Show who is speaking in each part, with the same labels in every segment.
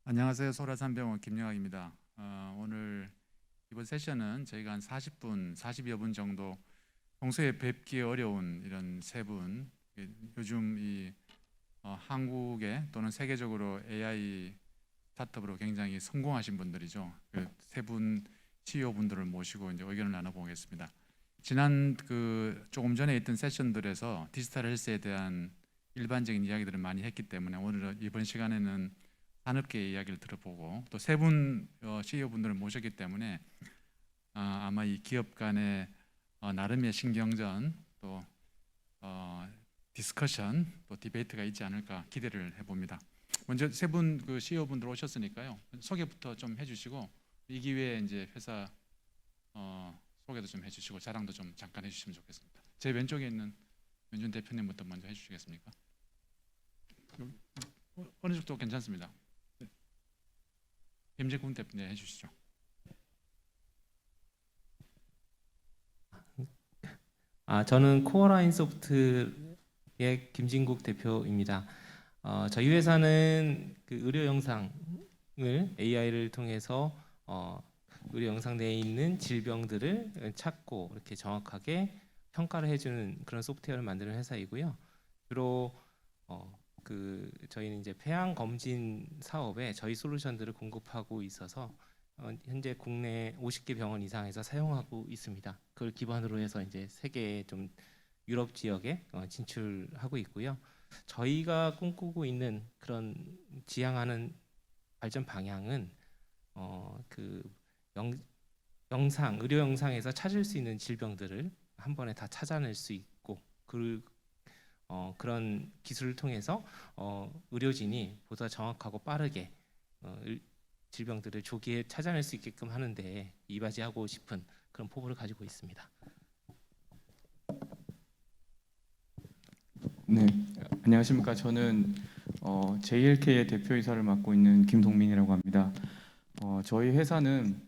Speaker 1: 안녕하세요. 소라산병원 김영학입니다. 오늘 이번 세션은 저희가 한 40분, 40여 분 정도 평소에 뵙기 어려운 이런 세 분, 요즘 한국에 또는 세계적으로 AI 스타트업으로 굉장히 성공하신 분들이죠. 그 세 분 CEO 분들을 모시고 이제 의견을 나눠보겠습니다. 지난 조금 전에 있던 세션들에서 디지털 헬스에 대한 일반적인 이야기들을 많이 했기 때문에 오늘 이번 시간에는 산업계 이야기를 들어보고 또 세 분 CEO 분들을 모셨기 때문에 아마 이 기업 간의 나름의 신경전 또 디스커션 또 디베이트가 있지 않을까 기대를 해봅니다. 먼저 세 분 CEO 분들 오셨으니까요. 소개부터 좀 해주시고 이 기회에 이제 회사 소개도 좀 해주시고 자랑도 좀 잠깐 해주시면 좋겠습니다. 제 왼쪽에 있는 윤준 대표님부터 먼저 해주시겠습니까? 어느 쪽도 괜찮습니다. 김재군 대표님 해주시죠.
Speaker 2: 저는 코어라인 소프트의 김진국 대표입니다. 저희 회사는 그 의료 영상을 AI를 통해서 의료 영상 내에 있는 질병들을 찾고 이렇게 정확하게 평가를 해주는 그런 소프트웨어를 만드는 회사이고요. 주로 저희는 이제 폐암 검진 사업에 저희 솔루션들을 공급하고 있어서 현재 국내 50개 병원 이상에서 사용하고 있습니다. 그걸 기반으로 해서 이제 세계 좀 유럽 지역에 진출하고 있고요. 저희가 꿈꾸고 있는 그런 지향하는 발전 방향은 영상, 의료 영상에서 찾을 수 있는 질병들을 한 번에 다 찾아낼 수 있고 그런 기술을 통해서 의료진이 보다 정확하고 빠르게 질병들을 조기에 찾아낼 수 있게끔 하는데 이바지하고 싶은 그런 포부를 가지고 있습니다.
Speaker 3: 네, 안녕하십니까. 저는 JLK의 대표이사를 맡고 있는 김동민이라고 합니다. 저희 회사는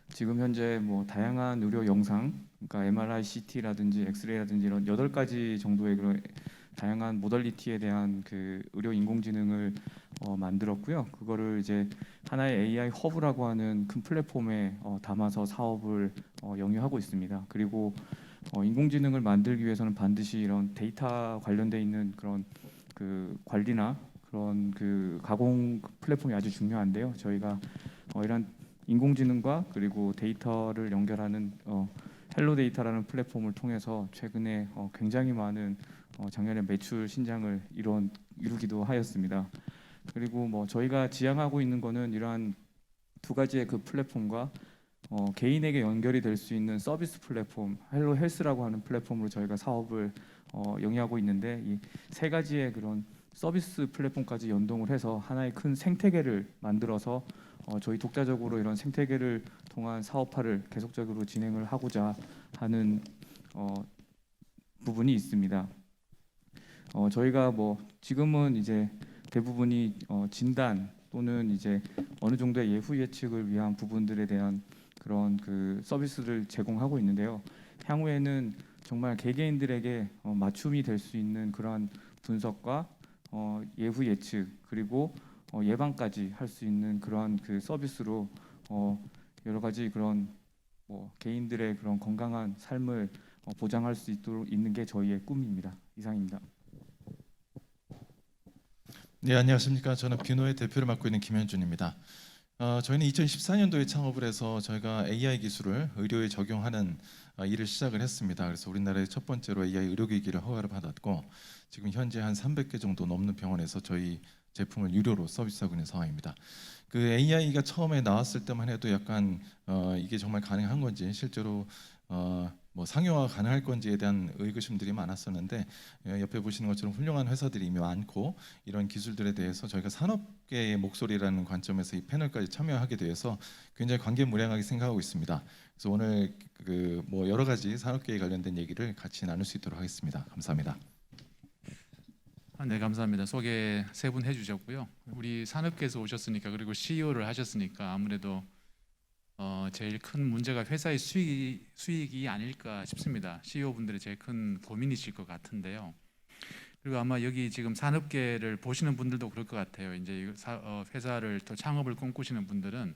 Speaker 3: 지금 현재 뭐 다양한 의료 영상, 그러니까 MRI, CT라든지 엑스레이라든지 이런 8가지 정도의 그런 다양한 모더리티에 대한 그 의료 인공지능을 만들었고요. 그거를 이제 하나의 AI 허브라고 하는 큰 플랫폼에 담아서 사업을 영위하고 있습니다. 그리고 인공지능을 만들기 위해서는 반드시 이런 데이터 관련돼 있는 그런 그 관리나 그런 그 가공 플랫폼이 아주 중요한데요. 저희가 이런 인공지능과 그리고 데이터를 연결하는 헬로 데이터라는 플랫폼을 통해서 최근에 굉장히 많은 작년에 매출 신장을 이루기도 하였습니다. 그리고 뭐 저희가 지향하고 있는 거는 이러한 두 가지의 그 플랫폼과 개인에게 연결이 될 수 있는 서비스 플랫폼 헬로 헬스라고 하는 플랫폼으로 저희가 사업을 영위하고 있는데 이 세 가지의 그런 서비스 플랫폼까지 연동을 해서 하나의 큰 생태계를 만들어서 저희 독자적으로 이런 생태계를 통한 사업화를 계속적으로 진행을 하고자 하는 부분이 있습니다. 저희가 뭐 지금은 이제 대부분이 진단 또는 이제 어느 정도의 예후 예측을 위한 부분들에 대한 그런 그 서비스를 제공하고 있는데요. 향후에는 정말 개개인들에게 맞춤이 될 수 있는 그러한 분석과 예후 예측 그리고 예방까지 할 수 있는 그러한 그 서비스로 여러 가지 그런 개인들의 그런 건강한 삶을 보장할 수 있도록 있는 게 저희의 꿈입니다. 이상입니다.
Speaker 4: 네, 안녕하십니까. 저는 비노의 대표를 맡고 있는 김현준입니다. 저희는 2014년도에 창업을 해서 저희가 AI 기술을 의료에 적용하는 일을 시작을 했습니다. 그래서 우리나라의 첫 번째로 AI 의료기기를 허가를 받았고 지금 현재 한 300개 정도 넘는 병원에서 저희 제품을 유료로 서비스하고 있는 상황입니다. 그 AI가 처음에 나왔을 때만 해도 약간 이게 정말 가능한 건지 실제로 뭐 상용화가 가능할 건지에 대한 의구심들이 많았었는데 옆에 보시는 것처럼 훌륭한 회사들이 이미 많고 이런 기술들에 대해서 저희가 산업계의 목소리라는 관점에서 이 패널까지 참여하게 돼서 굉장히 관계무량하게 생각하고 있습니다. 그래서 오늘 그 뭐 여러 가지 산업계에 관련된 얘기를 같이 나눌 수 있도록 하겠습니다. 감사합니다.
Speaker 1: 네, 감사합니다. 소개 세 분 해주셨고요. 우리 산업계에서 오셨으니까 그리고 CEO를 하셨으니까 아무래도 제일 큰 문제가 회사의 수익이 아닐까 싶습니다. CEO 분들이 제일 큰 고민이실 것 같은데요. 그리고 아마 여기 지금 산업계를 보시는 분들도 그럴 것 같아요. 이제 회사를 또 창업을 꿈꾸시는 분들은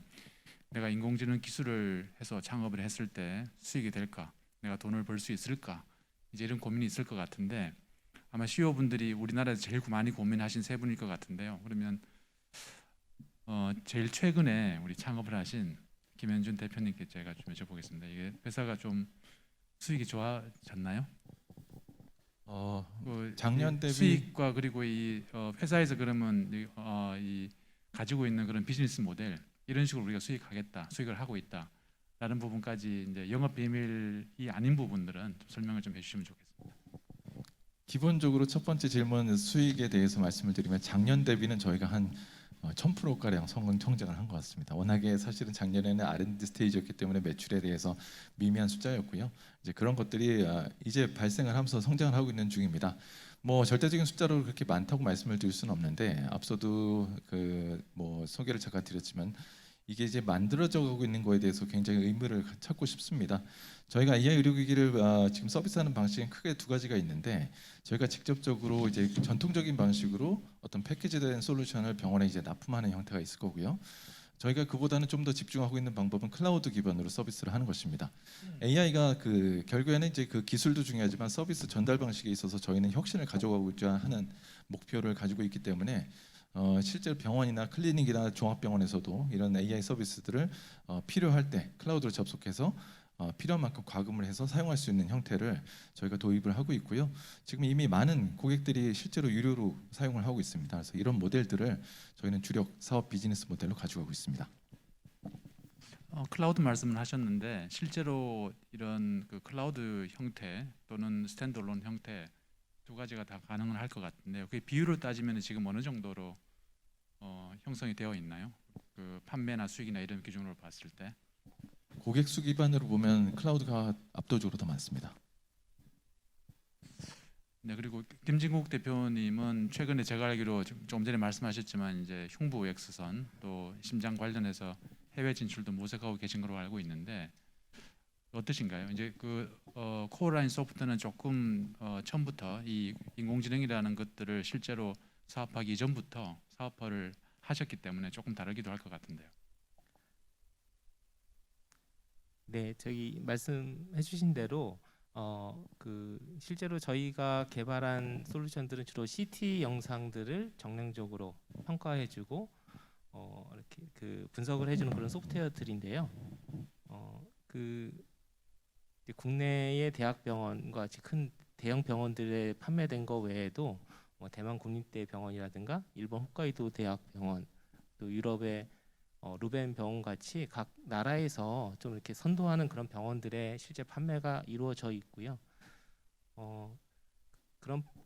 Speaker 1: 내가 인공지능 기술을 해서 창업을 했을 때 수익이 될까? 내가 돈을 벌 수 있을까? 이제 이런 고민이 있을 것 같은데 아마 CEO 분들이 우리나라에서 제일 많이 고민하신 세 분일 것 같은데요. 그러면 제일 최근에 우리 창업을 하신 김현준 대표님께 제가 좀 여쭤보겠습니다. 이게 회사가 좀 수익이 좋아졌나요?
Speaker 4: 작년
Speaker 1: 이
Speaker 4: 대비
Speaker 1: 수익과 그리고 이 회사에서 그러면 이 가지고 있는 그런 비즈니스 모델 이런 식으로 우리가 수익을 하고 있다라는 부분까지 이제 영업 비밀이 아닌 부분들은 좀 설명을 좀 해주시면 좋겠습니다.
Speaker 4: 기본적으로 첫 번째 질문 수익에 대해서 말씀을 드리면 작년 대비는 저희가 한 1000%가량 성장을 한 것 같습니다. 워낙에 사실은 작년에는 R&D 스테이지였기 때문에 매출에 대해서 미미한 숫자였고요. 이제 그런 것들이 이제 발생을 하면서 성장을 하고 있는 중입니다. 뭐 절대적인 숫자로 그렇게 많다고 말씀을 드릴 수는 없는데 앞서도 소개를 잠깐 드렸지만 이게 이제 만들어져 가고 있는 거에 대해서 굉장히 의미를 찾고 싶습니다. 저희가 AI 의료기기를 지금 서비스하는 방식은 크게 두 가지가 있는데 저희가 직접적으로 이제 전통적인 방식으로 어떤 패키지된 솔루션을 병원에 이제 납품하는 형태가 있을 거고요. 저희가 그보다는 좀 더 집중하고 있는 방법은 클라우드 기반으로 서비스를 하는 것입니다. AI가 결국에는 이제 그 기술도 중요하지만 서비스 전달 방식에 있어서 저희는 혁신을 가져가고자 하는 목표를 가지고 있기 때문에 실제로 병원이나 클리닉이나 종합병원에서도 이런 AI 서비스들을 필요할 때 클라우드로 접속해서 필요한 만큼 과금을 해서 사용할 수 있는 형태를 저희가 도입을 하고 있고요. 지금 이미 많은 고객들이 실제로 유료로 사용을 하고 있습니다. 그래서 이런 모델들을 저희는 주력 사업 비즈니스 모델로 가져가고 있습니다.
Speaker 1: 클라우드 말씀을 하셨는데 실제로 이런 그 클라우드 형태 또는 스탠드얼론 형태 두 가지가 다 가능은 할 것 같은데요. 그 비율을 따지면 지금 어느 정도로 형성이 되어 있나요? 그 판매나 수익이나 이런 기준으로 봤을 때.
Speaker 4: 고객 수 기반으로 보면 클라우드가 압도적으로 더 많습니다.
Speaker 1: 네, 그리고 김진국 대표님은 최근에 제가 알기로 좀 전에 말씀하셨지만 이제 흉부 X선 또 심장 관련해서 해외 진출도 모색하고 계신 걸로 알고 있는데 어떠신가요? 이제 코어라인 소프트는 조금 처음부터 이 인공지능이라는 것들을 실제로 사업하기 이전부터 사업화를 하셨기 때문에 조금 다르기도 할 것 같은데요.
Speaker 2: 네, 저기 말씀해주신 대로 실제로 저희가 개발한 솔루션들은 주로 CT 영상들을 정량적으로 평가해주고 이렇게 그 분석을 해주는 그런 소프트웨어들인데요. 이제 국내의 대학병원과 같이 큰 대형 병원들에 판매된 거 외에도 대만 국립대병원이라든가 일본 홋카이도 대학병원, 또 유럽의 루벤 병원 같이 각 나라에서 좀 이렇게 선도하는 그런 병원들의 실제 판매가 이루어져 있고요.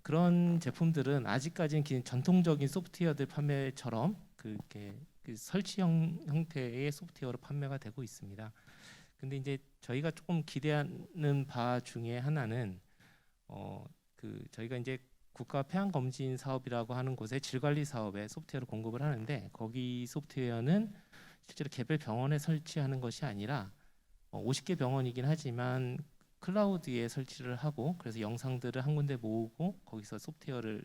Speaker 2: 그런 제품들은 아직까지는 전통적인 소프트웨어들 판매처럼 그렇게 설치형 형태의 소프트웨어로 판매가 되고 있습니다. 근데 이제 저희가 조금 기대하는 바 중에 하나는 저희가 이제 국가 폐암 검진 사업이라고 하는 곳에 질관리 사업에 소프트웨어를 공급을 하는데 거기 소프트웨어는 실제로 개별 병원에 설치하는 것이 아니라 50개 병원이긴 하지만 클라우드에 설치를 하고 그래서 영상들을 한 군데 모으고 거기서 소프트웨어를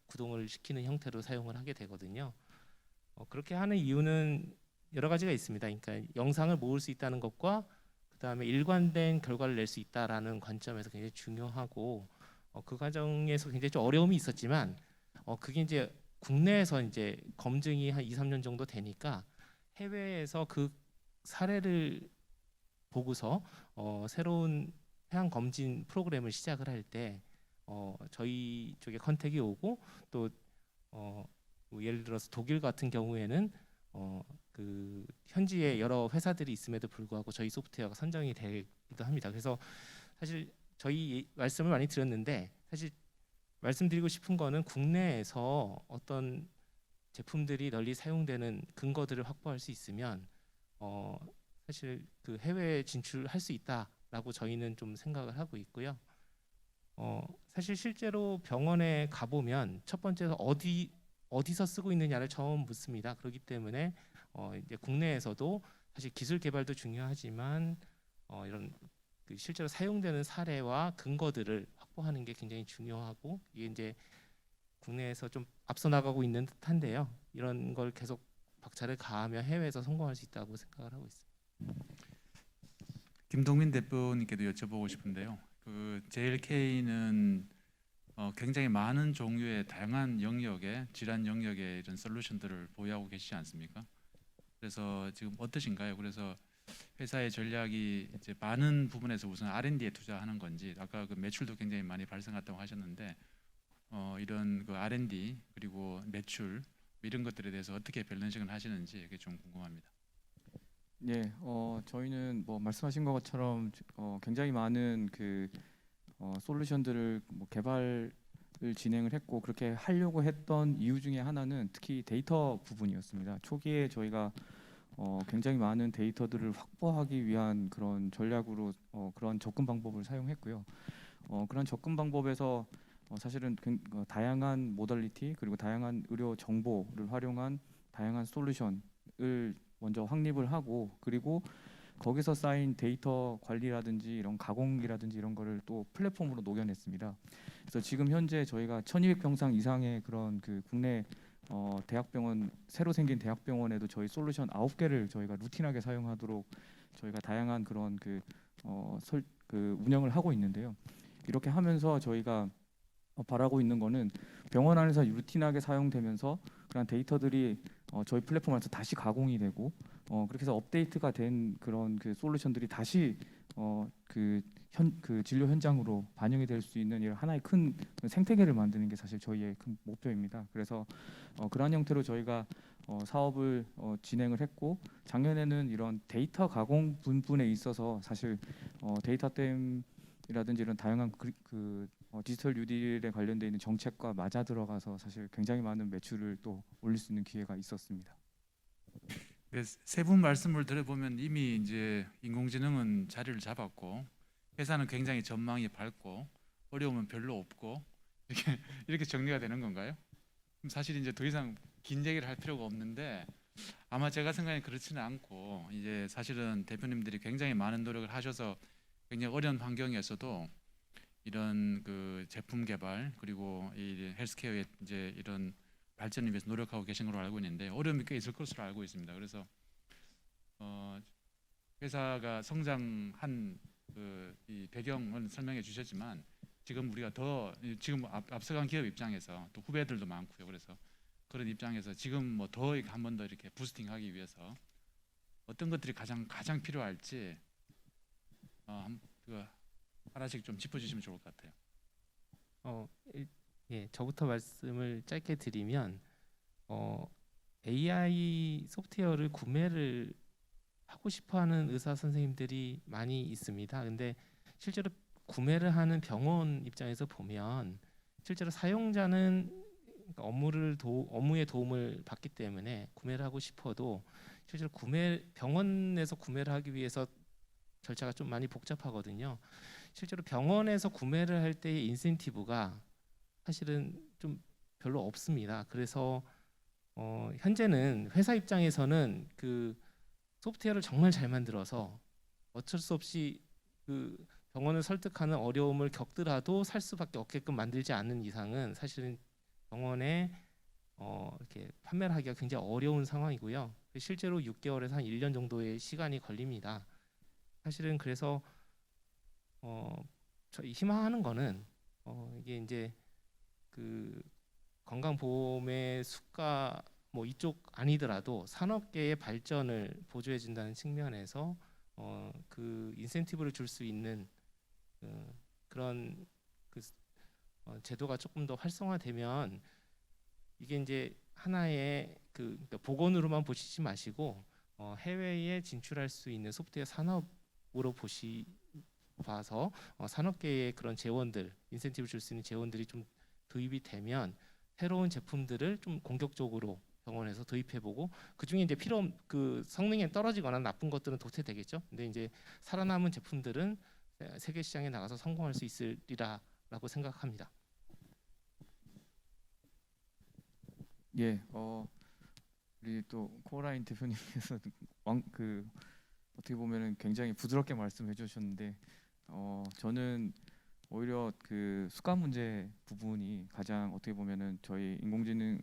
Speaker 2: 구동을 시키는 형태로 사용을 하게 되거든요. 그렇게 하는 이유는 여러 가지가 있습니다. 그러니까 영상을 모을 수 있다는 것과 그다음에 일관된 결과를 낼 수 있다라는 관점에서 굉장히 중요하고 그 과정에서 굉장히 좀 어려움이 있었지만 그게 이제 국내에서 이제 검증이 한 2, 3년 정도 되니까 해외에서 그 사례를 보고서 새로운 폐암 검진 프로그램을 시작을 할 때 저희 쪽에 컨택이 오고 또 뭐 예를 들어서 독일 같은 경우에는 그 현지에 여러 회사들이 있음에도 불구하고 저희 소프트웨어가 선정이 되기도 합니다. 그래서 사실 저희 말씀을 많이 드렸는데 사실 말씀드리고 싶은 거는 국내에서 어떤 제품들이 널리 사용되는 근거들을 확보할 수 있으면 사실 그 해외 진출할 수 있다라고 저희는 좀 생각을 하고 있고요. 사실 실제로 병원에 가보면 첫 번째로 어디서 쓰고 있느냐를 처음 묻습니다. 그렇기 때문에 이제 국내에서도 사실 기술 개발도 중요하지만 이런 그 실제로 사용되는 사례와 근거들을 확보하는 게 굉장히 중요하고 이게 이제 국내에서 좀 앞서 나가고 있는 듯한데요. 이런 걸 계속 박차를 가하며 해외에서 성공할 수 있다고 생각을 하고 있습니다.
Speaker 1: 김동민 대표님께도 여쭤보고 싶은데요. 그 JLK는 굉장히 많은 종류의 다양한 영역의 질환 영역의 이런 솔루션들을 보유하고 계시지 않습니까? 그래서 지금 어떠신가요? 그래서 회사의 전략이 이제 많은 부분에서 우선 R&D에 투자하는 건지, 아까 그 매출도 굉장히 많이 발생했다고 하셨는데 이런 그 R&D 그리고 매출 이런 것들에 대해서 어떻게 밸런싱을 하시는지 이게 좀 궁금합니다.
Speaker 3: 예, 저희는 뭐 말씀하신 것처럼 굉장히 많은 솔루션들을 뭐 개발을 진행을 했고 그렇게 하려고 했던 이유 중에 하나는 특히 데이터 부분이었습니다. 초기에 저희가 굉장히 많은 데이터들을 확보하기 위한 그런 전략으로 그런 접근 방법을 사용했고요. 그런 접근 방법에서 사실은 다양한 모달리티 그리고 다양한 의료 정보를 활용한 다양한 솔루션을 먼저 확립을 하고 그리고 거기서 쌓인 데이터 관리라든지 이런 가공이라든지 이런 거를 또 플랫폼으로 녹여냈습니다. 그래서 지금 현재 저희가 1,200병상 이상의 그런 그 국내 대학병원 새로 생긴 대학병원에도 저희 솔루션 9개를 저희가 루틴하게 사용하도록 저희가 다양한 그런 운영을 하고 있는데요. 이렇게 하면서 저희가 바라고 있는 거는 병원 안에서 루틴하게 사용되면서 그런 데이터들이 저희 플랫폼 안에서 다시 가공이 되고 그렇게 해서 업데이트가 된 그런 그 솔루션들이 다시 그 진료 현장으로 반영이 될 수 있는 이런 하나의 큰 생태계를 만드는 게 사실 저희의 큰 목표입니다. 그래서 그러한 형태로 저희가 사업을 진행을 했고 작년에는 이런 데이터 가공 부분에 있어서 사실 데이터댐이라든지 이런 다양한 디지털 뉴딜에 관련돼 있는 정책과 맞아 들어가서 사실 굉장히 많은 매출을 또 올릴 수 있는 기회가 있었습니다.
Speaker 1: 세 분 말씀을 들어보면 이미 이제 인공지능은 자리를 잡았고 회사는 굉장히 전망이 밝고 어려움은 별로 없고 이렇게 정리가 되는 건가요? 그럼 사실 이제 더 이상 긴 얘기를 할 필요가 없는데 아마 제가 생각엔 그렇지는 않고 이제 사실은 대표님들이 굉장히 많은 노력을 하셔서 굉장히 어려운 환경에서도 이런 그 제품 개발 그리고 이 헬스케어의 이제 이런 발전을 위해서 노력하고 계신 걸로 알고 있는데 어려움이 꽤 있을 것으로 알고 있습니다. 그래서 회사가 성장한 이 배경을 설명해 주셨지만 지금 우리가 더 지금 앞서간 기업 입장에서 또 후배들도 많고요. 그래서 그런 입장에서 지금 뭐 더 한 번 더 이렇게 부스팅하기 위해서 어떤 것들이 가장 필요할지 하나씩 좀 짚어주시면 좋을 것 같아요.
Speaker 2: 예, 저부터 말씀을 짧게 드리면 AI 소프트웨어를 구매를 하고 싶어하는 의사 선생님들이 많이 있습니다. 근데 실제로 구매를 하는 병원 입장에서 보면 실제로 사용자는 업무의 도움을 받기 때문에 구매를 하고 싶어도 실제로 병원에서 구매를 하기 위해서 절차가 좀 많이 복잡하거든요. 실제로 병원에서 구매를 할 때의 인센티브가 사실은 좀 별로 없습니다. 그래서 현재는 회사 입장에서는 그 소프트웨어를 정말 잘 만들어서 어쩔 수 없이 그 병원을 설득하는 어려움을 겪더라도 살 수밖에 없게끔 만들지 않는 이상은 사실은 병원에 이렇게 판매를 하기가 굉장히 어려운 상황이고요. 실제로 6개월에서 한 1년 정도의 시간이 걸립니다. 사실은 그래서 저희 희망하는 거는 이게 이제 그 건강보험의 수가 뭐 이쪽 아니더라도 산업계의 발전을 보조해 준다는 측면에서 그 인센티브를 줄 수 있는 그런 제도가 조금 더 활성화되면 이게 이제 하나의 그러니까 복원으로만 보시지 마시고 해외에 진출할 수 있는 소프트웨어 산업으로 봐서 산업계의 그런 재원들, 인센티브를 줄 수 있는 재원들이 좀 도입이 되면 새로운 제품들을 좀 공격적으로 병원에서 도입해보고 그 중에 이제 그 성능이 떨어지거나 나쁜 것들은 도태되겠죠. 근데 이제 살아남은 제품들은 세계 시장에 나가서 성공할 수 있으리라라고 생각합니다.
Speaker 3: 예, 우리 또 코어라인 대표님께서 어떻게 보면은 굉장히 부드럽게 말씀해 주셨는데 저는 오히려 그 수가 문제 부분이 가장 어떻게 보면은 저희 인공지능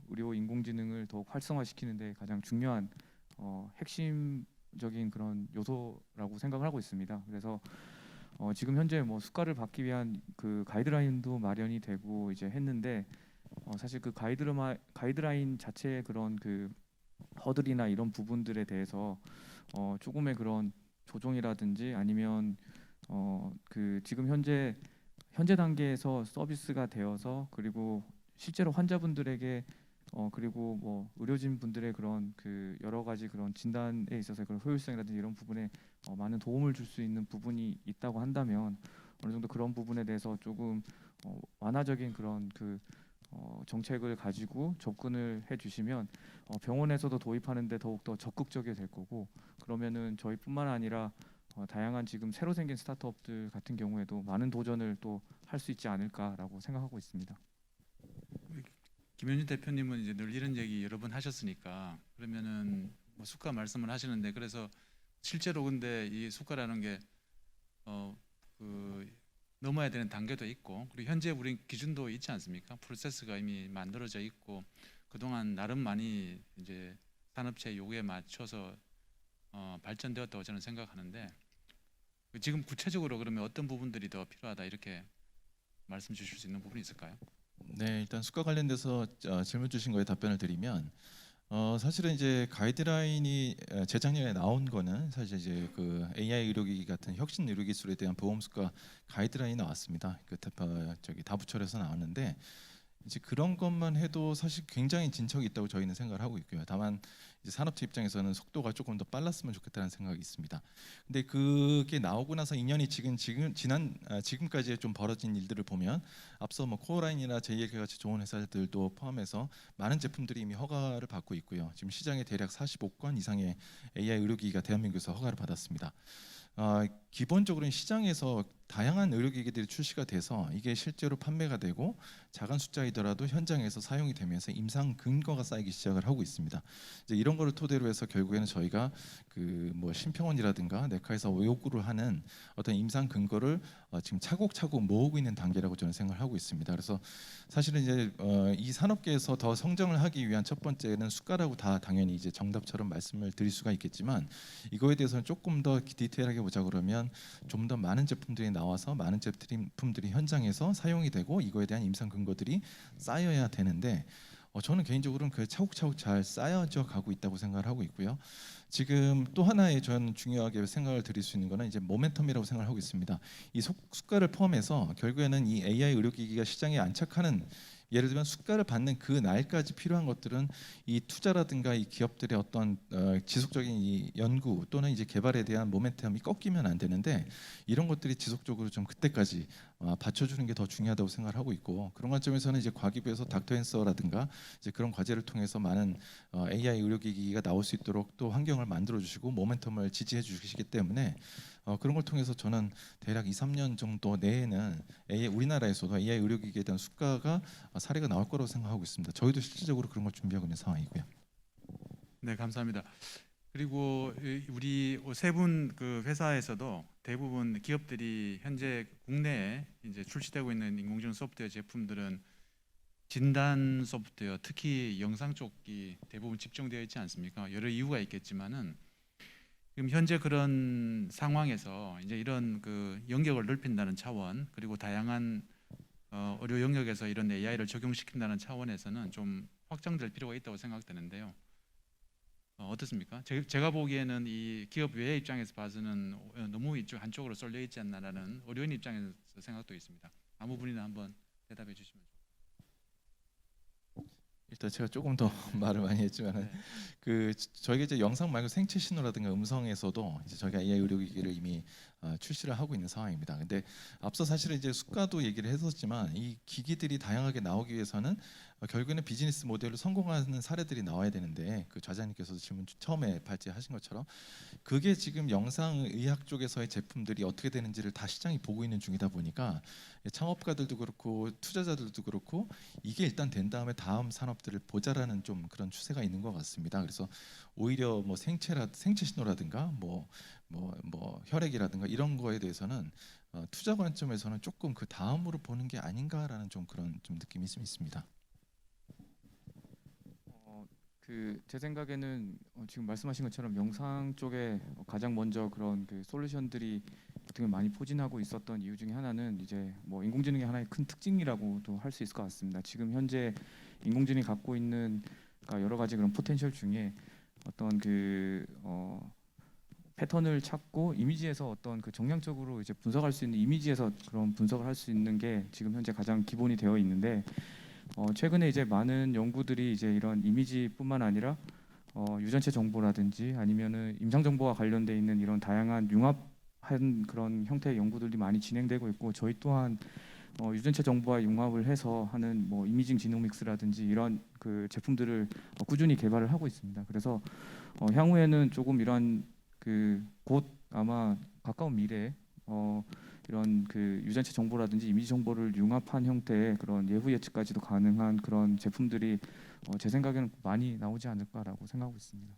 Speaker 3: 의료 인공지능을 더욱 활성화시키는데 가장 중요한 핵심적인 그런 요소라고 생각을 하고 있습니다. 그래서 지금 현재 뭐 수가를 받기 위한 그 가이드라인도 마련이 되고 이제 했는데 사실 그 가이드라인 자체의 그런 그 허들이나 이런 부분들에 대해서 조금의 그런 조정이라든지 아니면 그 지금 현재 단계에서 서비스가 되어서 그리고 실제로 환자분들에게 그리고 뭐 의료진 분들의 그런 그 여러 가지 그런 진단에 있어서 그런 효율성이라든지 이런 부분에 많은 도움을 줄 수 있는 부분이 있다고 한다면 어느 정도 그런 부분에 대해서 조금 완화적인 그런 그 정책을 가지고 접근을 해주시면 병원에서도 도입하는데 더욱 더 적극적이 될 거고 그러면은 저희뿐만 아니라 다양한 지금 새로 생긴 스타트업들 같은 경우에도 많은 도전을 또 할 수 있지 않을까라고 생각하고 있습니다.
Speaker 1: 김현준 대표님은 이제 늘 이런 얘기 여러 번 하셨으니까 그러면은 뭐 수가 말씀을 하시는데 그래서 실제로 근데 이 수가라는 게 그 넘어야 되는 단계도 있고 그리고 현재 우리 기준도 있지 않습니까? 프로세스가 이미 만들어져 있고 그동안 나름 많이 이제 산업체 요구에 맞춰서 발전되었다고 저는 생각하는데 지금 구체적으로 그러면 어떤 부분들이 더 필요하다 이렇게 말씀 주실 수 있는 부분이 있을까요?
Speaker 4: 네, 일단 수가 관련돼서 질문 주신 거에 답변을 드리면 사실은 이제 가이드라인이 재작년에 나온 거는 사실 이제 그 AI 의료기기 같은 혁신 의료기술에 대한 보험 수가 가이드라인이 나왔습니다. 그 저기 다부처에서 나왔는데 이제 그런 것만 해도 사실 굉장히 진척이 있다고 저희는 생각을 하고 있고요. 다만 이제 산업체 입장에서는 속도가 조금 더 빨랐으면 좋겠다는 생각이 있습니다. 근데 그게 나오고 나서 2년이 지금까지 좀 벌어진 일들을 보면 앞서 뭐 코어라인이나 JLK 같이 좋은 회사들도 포함해서 많은 제품들이 이미 허가를 받고 있고요. 지금 시장에 대략 45건 이상의 AI 의료기기가 대한민국에서 허가를 받았습니다. 기본적으로는 시장에서 다양한 의료기기들이 출시가 돼서 이게 실제로 판매가 되고 작은 숫자이더라도 현장에서 사용이 되면서 임상 근거가 쌓이기 시작을 하고 있습니다. 이제 이런 거를 토대로 해서 결국에는 저희가 그 뭐 심평원이라든가 내과에서 요구를 하는 어떤 임상 근거를 지금 차곡차곡 모으고 있는 단계라고 저는 생각을 하고 있습니다. 그래서 사실은 이제 이 산업계에서 더 성장을 하기 위한 첫 번째는 수가라고 다 당연히 이제 정답처럼 말씀을 드릴 수가 있겠지만 이거에 대해서는 조금 더 디테일하게 보자 그러면 좀 더 많은 제품들이 나와서 많은 제품들이 현장에서 사용이 되고 이거에 대한 임상 근거들이 쌓여야 되는데 저는 개인적으로는 그 차곡차곡 잘 쌓여져 가고 있다고 생각을 하고 있고요. 지금 또 하나의 저는 중요하게 생각을 드릴 수 있는 거는 이제 모멘텀이라고 생각을 하고 있습니다. 이 수가를 포함해서 결국에는 이 AI 의료기기가 시장에 안착하는 예를 들면 수가를 받는 그 날까지 필요한 것들은 이 투자라든가 이 기업들의 어떤 지속적인 이 연구 또는 이제 개발에 대한 모멘텀이 꺾이면 안 되는데 이런 것들이 지속적으로 좀 그때까지 받쳐주는 게 더 중요하다고 생각을 하고 있고 그런 관점에서는 이제 과기부에서 닥터앤서라든가 이제 그런 과제를 통해서 많은 AI 의료기기가 나올 수 있도록 또 환경을 만들어 주시고 모멘텀을 지지해 주시기 때문에 그런 걸 통해서 저는 대략 2, 3년 정도 내에는 우리나라에서도 AI 의료기기에 대한 수가가 사례가 나올 거라고 생각하고 있습니다. 저희도 실질적으로 그런 걸 준비하고 있는 상황이고요.
Speaker 1: 네, 감사합니다. 그리고 우리 세 분 그 회사에서도 대부분 기업들이 현재 국내에 이제 출시되고 있는 인공지능 소프트웨어 제품들은 진단 소프트웨어, 특히 영상 쪽이 대부분 집중되어 있지 않습니까? 여러 이유가 있겠지만은 지금 현재 그런 상황에서 이제 이런 그 영역을 넓힌다는 차원 그리고 다양한 의료 영역에서 이런 AI를 적용시킨다는 차원에서는 좀 확장될 필요가 있다고 생각되는데요. 어떻습니까? 제가 보기에는 이 기업 외의 입장에서 봐서는 너무 이쪽 한쪽으로 쏠려 있지 않나라는 의료인 입장에서 생각도 있습니다. 아무 분이나 한번 대답해 주시면 좋겠습니다.
Speaker 4: 일단 제가 조금 더 말을 많이 했지만은
Speaker 1: 네.
Speaker 4: 그 저희가 이제 영상 말고 생체 신호라든가 음성에서도 이제 저희가 AI 의료기기를 이미 출시를 하고 있는 상황입니다. 근데 앞서 사실은 이제 수가도 얘기를 했었지만 이 기기들이 다양하게 나오기 위해서는 결국에는 비즈니스 모델로 성공하는 사례들이 나와야 되는데 그 좌장님께서도 질문 처음에 발제하신 것처럼 그게 지금 영상의학 쪽에서의 제품들이 어떻게 되는지를 다 시장이 보고 있는 중이다 보니까 창업가들도 그렇고 투자자들도 그렇고 이게 일단 된 다음에 다음 산업들을 보자라는 좀 그런 추세가 있는 것 같습니다. 그래서 오히려 뭐 생체 신호라든가 뭐 혈액이라든가 이런 거에 대해서는 투자 관점에서는 조금 그 다음으로 보는 게 아닌가라는 좀 그런 좀 느낌이 좀 있습니다.
Speaker 3: 그 제 생각에는 지금 말씀하신 것처럼 영상 쪽에 가장 먼저 그런 그 솔루션들이 어떻게 많이 포진하고 있었던 이유 중에 하나는 이제 뭐 인공지능의 하나의 큰 특징이라고도 할 수 있을 것 같습니다. 지금 현재 인공지능이 갖고 있는 그러니까 여러 가지 그런 포텐셜 중에 어떤 그 패턴을 찾고 이미지에서 어떤 그 정량적으로 이제 분석할 수 있는 이미지에서 그런 분석을 할 수 있는 게 지금 현재 가장 기본이 되어 있는데 최근에 이제 많은 연구들이 이제 이런 이미지뿐만 아니라 유전체 정보라든지 아니면은 임상 정보와 관련돼 있는 이런 다양한 융합한 그런 형태의 연구들이 많이 진행되고 있고 저희 또한 유전체 정보와 융합을 해서 하는 뭐 이미징 지노믹스라든지 이런 그 제품들을 꾸준히 개발을 하고 있습니다. 그래서 향후에는 조금 이런 그 곧 아마 가까운 미래에 이런 그 유전체 정보라든지 이미지 정보를 융합한 형태의 그런 예후 예측까지도 가능한 그런 제품들이 제 생각에는 많이 나오지 않을까라고 생각하고 있습니다.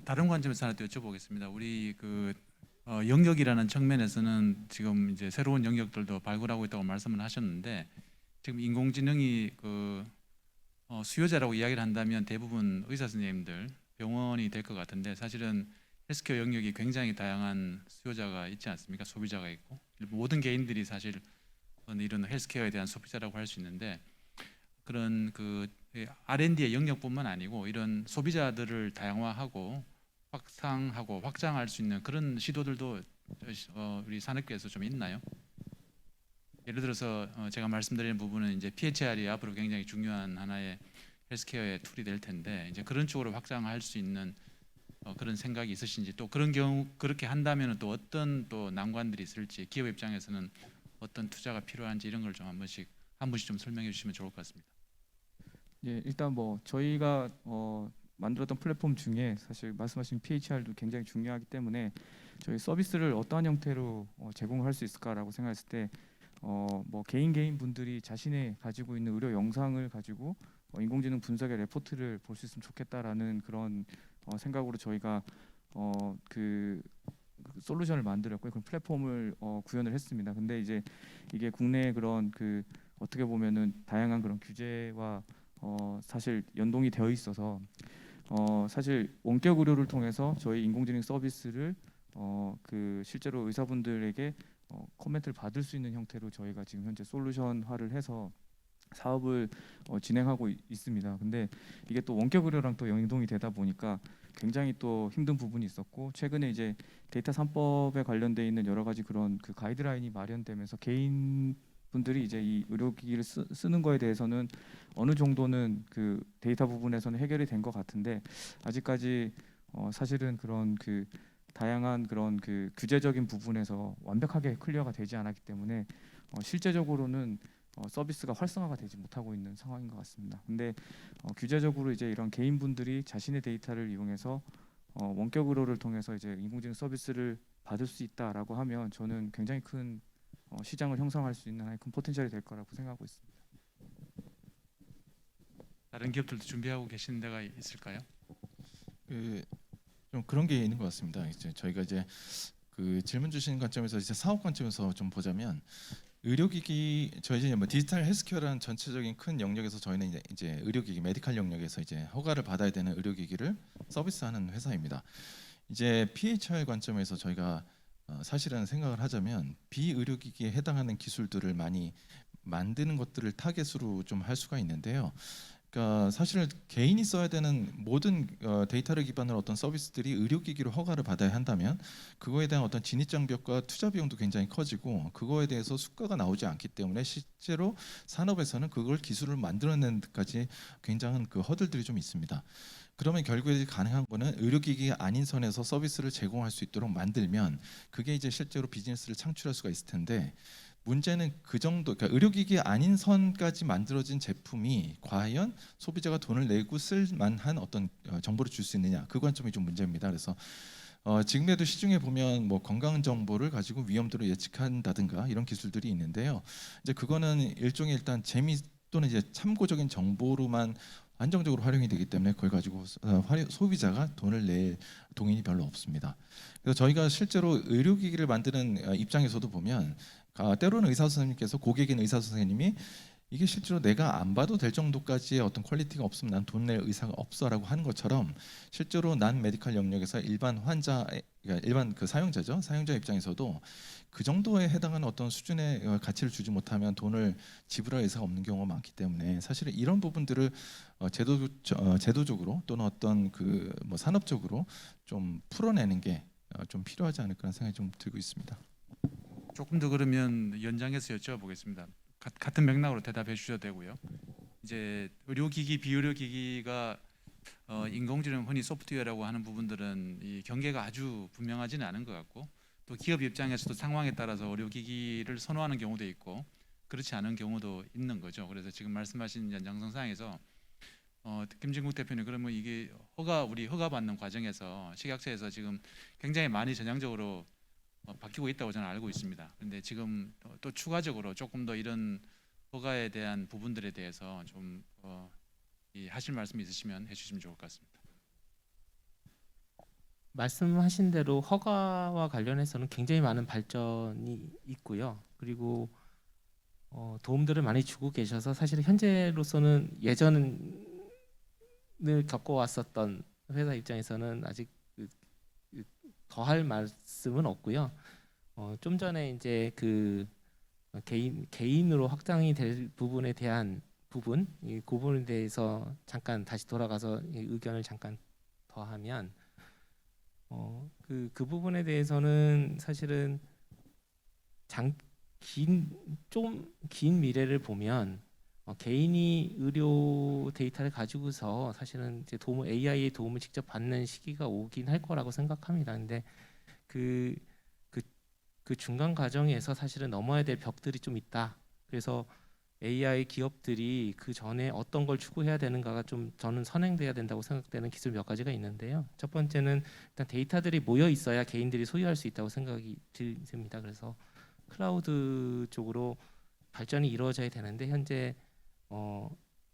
Speaker 1: 다른 관점에서 하나 또 여쭤보겠습니다. 우리 그 영역이라는 측면에서는 지금 이제 새로운 영역들도 발굴하고 있다고 말씀을 하셨는데 지금 인공지능이 그 수요자라고 이야기를 한다면 대부분 의사 선생님들, 병원이 될 것 같은데 사실은 헬스케어 영역이 굉장히 다양한 수요자가 있지 않습니까? 소비자가 있고 모든 개인들이 사실 이런 헬스케어에 대한 소비자라고 할 수 있는데 그런 그 R&D의 영역뿐만 아니고 이런 소비자들을 다양화하고 확산하고 확장할 수 있는 그런 시도들도 우리 산업계에서 좀 있나요? 예를 들어서 제가 말씀드리는 부분은 이제 PHR이 앞으로 굉장히 중요한 하나의 헬스케어의 툴이 될 텐데 이제 그런 쪽으로 확장할 수 있는 그런 생각이 있으신지 또 그런 경우 그렇게 한다면 또 어떤 또 난관들이 있을지 기업 입장에서는 어떤 투자가 필요한지 이런 걸 좀 한 분씩 좀 설명해 주시면 좋을 것 같습니다.
Speaker 3: 예, 일단 뭐 저희가 만들었던 플랫폼 중에 사실 말씀하신 PHR도 굉장히 중요하기 때문에 저희 서비스를 어떠한 형태로 제공할 수 있을까라고 생각했을 때 뭐 개인 분들이 자신의 가지고 있는 의료 영상을 가지고 인공지능 분석의 레포트를 볼 수 있으면 좋겠다라는 그런 생각으로 저희가 그 솔루션을 만들었고요. 그런 플랫폼을 구현을 했습니다. 근데 이제 이게 국내에 그런 그 어떻게 보면은 다양한 그런 규제와 사실 연동이 되어 있어서 사실 원격 의료를 통해서 저희 인공지능 서비스를 그 실제로 의사분들에게 코멘트를 받을 수 있는 형태로 저희가 지금 현재 솔루션화를 해서 사업을 진행하고 있습니다. 근데 이게 또 원격 의료랑 또 연동이 되다 보니까 굉장히 또 힘든 부분이 있었고 최근에 이제 데이터 3법에 관련돼 있는 여러 가지 그런 그 가이드라인이 마련되면서 개인 분들이 이제 이 의료기기를 쓰는 거에 대해서는 어느 정도는 그 데이터 부분에서는 해결이 된 것 같은데 아직까지 사실은 그런 그 다양한 그런 그 규제적인 부분에서 완벽하게 클리어가 되지 않았기 때문에 실제적으로는 서비스가 활성화가 되지 못하고 있는 상황인 것 같습니다. 근데 규제적으로 이제 이런 개인분들이 자신의 데이터를 이용해서 원격 의료를 통해서 이제 인공지능 서비스를 받을 수 있다라고 하면 저는 굉장히 큰 시장을 형성할 수 있는 하나의 큰 포텐셜이 될 거라고 생각하고 있습니다.
Speaker 1: 다른 기업들도 준비하고 계신 데가 있을까요?
Speaker 4: 좀 그런 게 있는 것 같습니다. 이제 저희가 이제 그 질문 주신 관점에서 이제 사업 관점에서 좀 보자면 의료기기 저희 이제 뭐 디지털 헬스케어라는 전체적인 큰 영역에서 저희는 이제 의료기기 메디칼 영역에서 이제 허가를 받아야 되는 의료기기를 서비스하는 회사입니다. 이제 PHR 관점에서 저희가 사실은 생각을 하자면 비의료기기에 해당하는 기술들을 많이 만드는 것들을 타겟으로 좀 할 수가 있는데요. 그러니까 사실 개인이 써야 되는 모든 데이터를 기반으로 어떤 서비스들이 의료기기로 허가를 받아야 한다면 그거에 대한 어떤 진입장벽과 투자 비용도 굉장히 커지고 그거에 대해서 수가가 나오지 않기 때문에 실제로 산업에서는 그걸 기술을 만들어내는 데까지 굉장한 그 허들들이 좀 있습니다. 그러면 결국에 가능한 거는 의료기기가 아닌 선에서 서비스를 제공할 수 있도록 만들면 그게 이제 실제로 비즈니스를 창출할 수가 있을 텐데 문제는 그 정도, 그러니까 의료기기 아닌 선까지 만들어진 제품이 과연 소비자가 돈을 내고 쓸 만한 어떤 정보를 줄 수 있느냐 그 관점이 좀 문제입니다. 그래서 지금에도 시중에 보면 뭐 건강 정보를 가지고 위험도를 예측한다든가 이런 기술들이 있는데요. 이제 그거는 일종의 일단 재미 또는 이제 참고적인 정보로만 안정적으로 활용이 되기 때문에 그걸 가지고 소비자가 돈을 낼 동인이 별로 없습니다. 그래서 저희가 실제로 의료기기를 만드는 입장에서도 보면 때로는 의사 선생님께서 고객인 의사 선생님이 이게 실제로 내가 안 봐도 될 정도까지의 어떤 퀄리티가 없으면 난 돈 낼 의사가 없어라고 하는 것처럼 실제로 난 메디컬 영역에서 일반 환자, 그러니까 일반 그 사용자죠. 사용자 입장에서도 그 정도에 해당하는 어떤 수준의 가치를 주지 못하면 돈을 지불할 의사가 없는 경우가 많기 때문에 사실은 이런 부분들을 제도적으로 또는 어떤 그 뭐 산업적으로 좀 풀어내는 게 좀 필요하지 않을까라는 생각이 좀 들고 있습니다.
Speaker 1: 조금 더 그러면 연장해서 여쭤보겠습니다. 같은 맥락으로 대답해 주셔도 되고요. 이제 의료기기, 비의료기기가 인공지능 흔히 소프트웨어라고 하는 부분들은 이 경계가 아주 분명하지는 않은 것 같고 또 기업 입장에서도 상황에 따라서 의료기기를 선호하는 경우도 있고 그렇지 않은 경우도 있는 거죠. 그래서 지금 말씀하신 연장선상에서 김진국 대표님 그러면 이게 우리 허가 받는 과정에서 식약처에서 지금 굉장히 많이 전향적으로 바뀌고 있다고 저는 알고 있습니다. 그런데 지금 또 추가적으로 조금 더 이런 허가에 대한 부분들에 대해서 좀 하실 말씀 있으시면 해주시면 좋을 것 같습니다.
Speaker 2: 말씀하신 대로 허가와 관련해서는 굉장히 많은 발전이 있고요. 그리고 도움들을 많이 주고 계셔서 사실 현재로서는 예전을 겪어왔었던 회사 입장에서는 아직 더할 말씀은 없고요. 좀 전에 이제 그 개인으로 확장이 될 부분에 대한 그 부분에 대해서 잠깐 다시 돌아가서 이 의견을 잠깐 더하면 그 부분에 대해서는 사실은 좀 긴 미래를 보면 개인이 의료 데이터를 가지고서 사실은 이제 AI의 도움을 직접 받는 시기가 오긴 할 거라고 생각합니다. 근데 그 중간 과정에서 사실은 넘어야 될 벽들이 좀 있다. 그래서 AI 기업들이 그 전에 어떤 걸 추구해야 되는가가 좀 저는 선행돼야 된다고 생각되는 기술 몇 가지가 있는데요. 첫 번째는 일단 데이터들이 모여 있어야 개인들이 소유할 수 있다고 생각이 듭니다. 그래서 클라우드 쪽으로 발전이 이루어져야 되는데 현재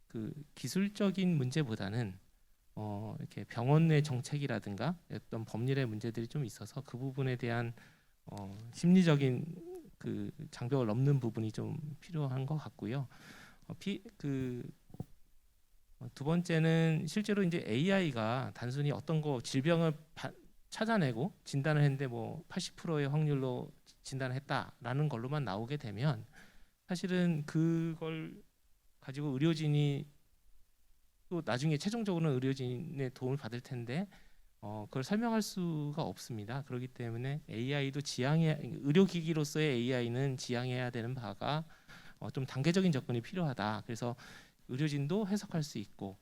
Speaker 2: 그 기술적인 문제보다는 이렇게 병원 내 정책이라든가 어떤 법률의 문제들이 좀 있어서 그 부분에 대한 심리적인 그 장벽을 넘는 부분이 좀 필요한 것 같고요. 두 번째는 실제로 이제 AI가 단순히 어떤 질병을 찾아내고 진단을 했는데 뭐 80%의 확률로 진단을 했다라는 걸로만 나오게 되면 사실은 그걸 가지고 의료진이 또 나중에 최종적으로는 의료진의 도움을 받을 텐데 그걸 설명할 수가 없습니다. 그렇기 때문에 AI도 의료기기로서의 AI는 지향해야 되는 바가 좀 단계적인 접근이 필요하다. 그래서 의료진도 해석할 수 있고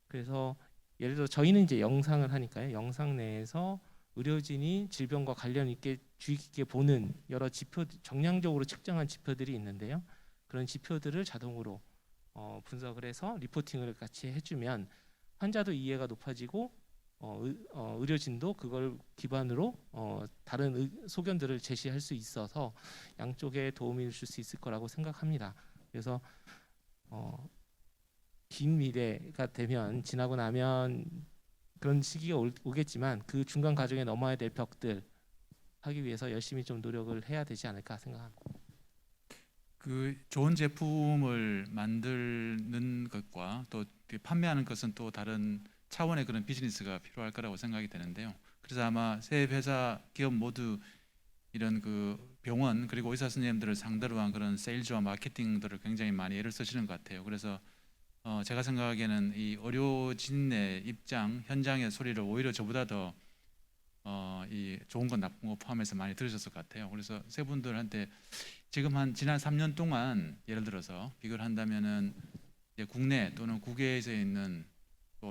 Speaker 2: 그래서 예를 들어 저희는 이제 영상을 하니까요. 영상 내에서 의료진이 질병과 관련 있게 주의 깊게 보는 여러 정량적으로 측정한 지표들이 있는데요. 그런 지표들을 자동으로 분석을 해서 리포팅을 같이 해주면 환자도 이해가 높아지고 의료진도 그걸 기반으로 다른 소견들을 제시할 수 있어서 양쪽에 도움을 줄 수 있을 거라고 생각합니다. 그래서 긴 미래가 되면 지나고 나면 그런 시기가 오겠지만 그 중간 과정에 넘어야 될 벽들 하기 위해서 열심히 좀 노력을 해야 되지 않을까 생각합니다.
Speaker 1: 그 좋은 제품을 만드는 것과 또 판매하는 것은 또 다른 차원의 그런 비즈니스가 필요할 거라고 생각이 되는데요. 그래서 아마 세 회사 기업 모두 이런 그 병원 그리고 의사 선생님들을 상대로 한 그런 세일즈와 마케팅들을 굉장히 많이 애를 쓰시는 것 같아요. 그래서 제가 생각하기에는 이 의료진의 입장, 현장의 소리를 오히려 저보다 더 이 좋은 건 나쁜 거 포함해서 많이 들으셨을 것 같아요. 그래서 세 분들한테 지금 지난 3년 동안 예를 들어서 비교를 한다면은 이제 국내 또는 국외에서 있는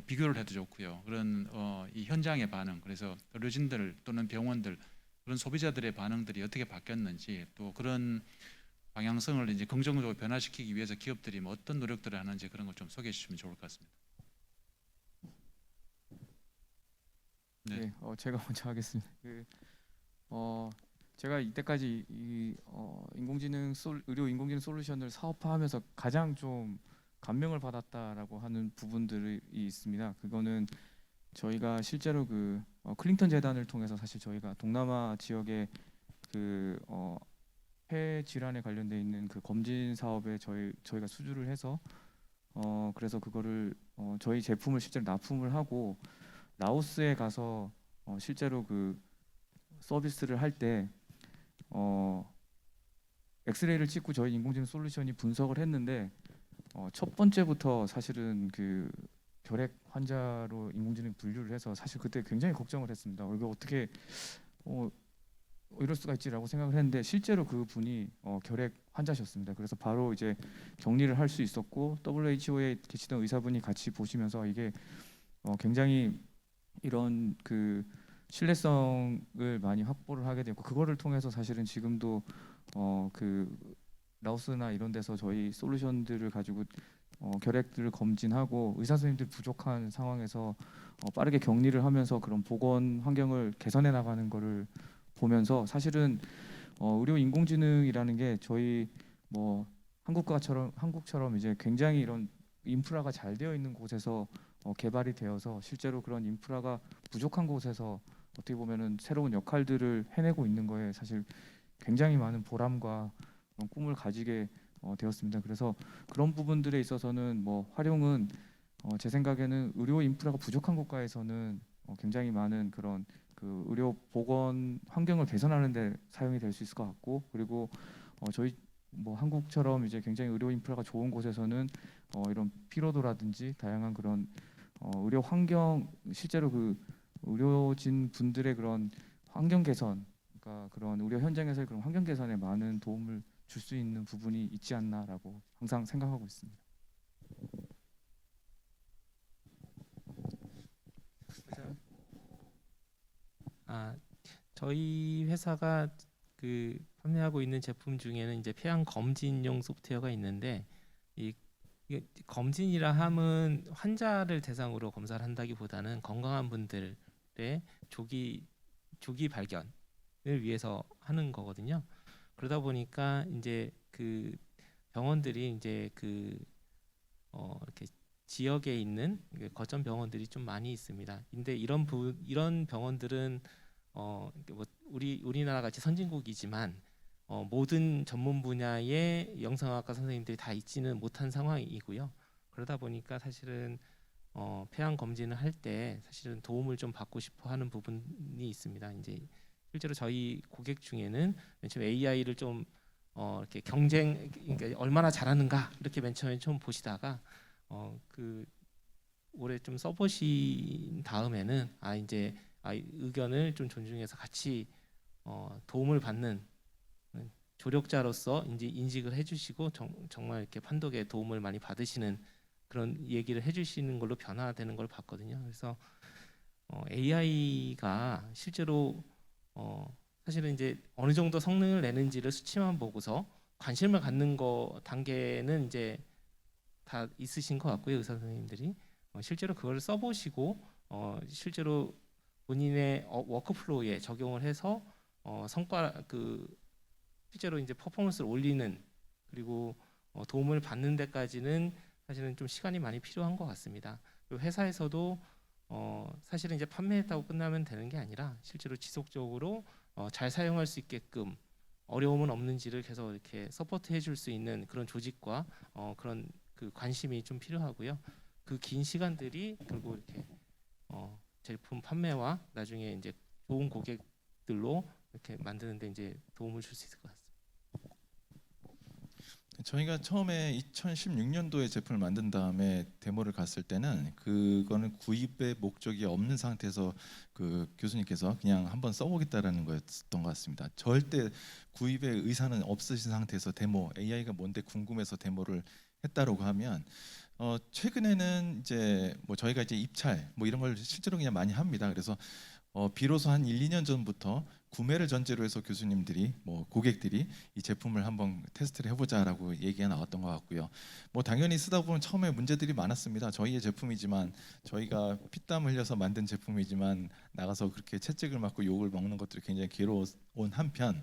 Speaker 1: 비교를 해도 좋고요. 그런 이 현장의 반응, 그래서 의료진들 또는 병원들 그런 소비자들의 반응들이 어떻게 바뀌었는지 또 그런 방향성을 이제 긍정적으로 변화시키기 위해서 기업들이 뭐 어떤 노력들을 하는지 그런 걸 좀 소개해 주시면 좋을 것 같습니다. 네.
Speaker 3: 네, 제가 먼저 하겠습니다. 제가 이때까지 의료 인공지능 솔루션을 사업화하면서 가장 좀 감명을 받았다라고 하는 부분들이 있습니다. 그거는 저희가 실제로 그 클린턴 재단을 통해서 사실 저희가 동남아 지역의 그 폐 질환에 관련돼 있는 그 검진 사업에 저희가 수주를 해서 그래서 그거를 저희 제품을 실제로 납품을 하고 라오스에 가서 실제로 그 서비스를 할 때 엑스레이를 찍고 저희 인공지능 솔루션이 분석을 했는데 첫 번째부터 사실은 그 결핵 환자로 인공지능 분류를 해서 사실 그때 굉장히 걱정을 했습니다. 이거 어떻게 이럴 수가 있지라고 생각을 했는데 실제로 그 분이 결핵 환자셨습니다. 그래서 바로 이제 격리를 할 수 있었고 WHO에 계시던 의사분이 같이 보시면서 이게 굉장히 이런 그 신뢰성을 많이 확보를 하게 됐고 그거를 통해서 사실은 지금도 그 라오스나 이런 데서 저희 솔루션들을 가지고 결핵들을 검진하고 의사 선생님들 부족한 상황에서 빠르게 격리를 하면서 그런 보건 환경을 개선해 나가는 거를 보면서 사실은 의료 인공지능이라는 게 저희 뭐 한국처럼 이제 굉장히 이런 인프라가 잘 되어 있는 곳에서 개발이 되어서 실제로 그런 인프라가 부족한 곳에서 어떻게 보면은 새로운 역할들을 해내고 있는 거에 사실 굉장히 많은 보람과 그런 꿈을 가지게 되었습니다. 그래서 그런 부분들에 있어서는 뭐 활용은 제 생각에는 의료 인프라가 부족한 국가에서는 굉장히 많은 그런 그 의료 보건 환경을 개선하는 데 사용이 될 수 있을 것 같고 그리고 저희 뭐 한국처럼 이제 굉장히 의료 인프라가 좋은 곳에서는 이런 피로도라든지 다양한 그런 의료 환경 실제로 그 의료진 분들의 그런 환경 개선 그러니까 그런 의료 현장에서의 그런 환경 개선에 많은 도움을 줄 수 있는 부분이 있지 않나라고 항상 생각하고 있습니다.
Speaker 2: 저희 회사가 그 판매하고 있는 제품 중에는 이제 폐암 검진용 소프트웨어가 있는데 이게 검진이라 함은 환자를 대상으로 검사를 한다기보다는 건강한 분들의 조기 발견을 위해서 하는 거거든요. 그러다 보니까 이제 그 병원들이 이제 그 이렇게 지역에 있는 거점 병원들이 좀 많이 있습니다. 근데 이런 병원들은 뭐 우리나라 같이 선진국이지만 모든 전문 분야의 영상학과 선생님들이 다 있지는 못한 상황이고요. 그러다 보니까 사실은 폐암 검진을 할 때 사실은 도움을 좀 받고 싶어 하는 부분이 있습니다. 이제 실제로 저희 고객 중에는 맨 처음 AI를 좀 이렇게 그러니까 얼마나 잘하는가 이렇게 맨 처음에 좀 보시다가 그 올해 좀 써보신 다음에는 이제 의견을 좀 존중해서 같이 도움을 받는 조력자로서 이제 인식을 해주시고 정말 이렇게 판독에 도움을 많이 받으시는 그런 얘기를 해주시는 걸로 변화되는 걸 봤거든요. 그래서 AI가 실제로 사실은 이제 어느 정도 성능을 내는지를 수치만 보고서 관심을 갖는 거 단계는 이제 다 있으신 것 같고요, 의사 선생님들이 실제로 그걸 써보시고 실제로 본인의 워크플로우에 적용을 해서 성과 실제로 이제 퍼포먼스를 올리는 그리고 도움을 받는 데까지는 사실은 좀 시간이 많이 필요한 것 같습니다. 그리고 회사에서도 사실은 이제 판매했다고 끝나면 되는 게 아니라 실제로 지속적으로 잘 사용할 수 있게끔 어려움은 없는지를 계속 이렇게 서포트해 줄 수 있는 그런 조직과 그런 그 관심이 좀 필요하고요. 그 긴 시간들이 결국 이렇게 제품 판매와 나중에 이제 좋은 고객들로 이렇게 만드는데 이제 도움을 줄 수 있을 것 같습니다.
Speaker 4: 저희가 처음에 2016년도에 제품을 만든 다음에 데모를 갔을 때는 그거는 구입의 목적이 없는 상태에서 그 교수님께서 그냥 한번 써보겠다라는 거였던 것 같습니다. 절대 구입의 의사는 없으신 상태에서 데모 AI가 뭔데 궁금해서 데모를 했다라고 하면 최근에는 이제 뭐 저희가 이제 입찰 뭐 이런 걸 실제로 그냥 많이 합니다. 그래서 비로소 한 1, 2년 전부터 구매를 전제로 해서 교수님들이 뭐 고객들이 이 제품을 한번 테스트를 해보자라고 얘기가 나왔던 것 같고요. 뭐 당연히 쓰다 보면 처음에 문제들이 많았습니다. 저희의 제품이지만 저희가 피땀 흘려서 만든 제품이지만 나가서 그렇게 채찍을 맞고 욕을 먹는 것들이 굉장히 괴로운 한편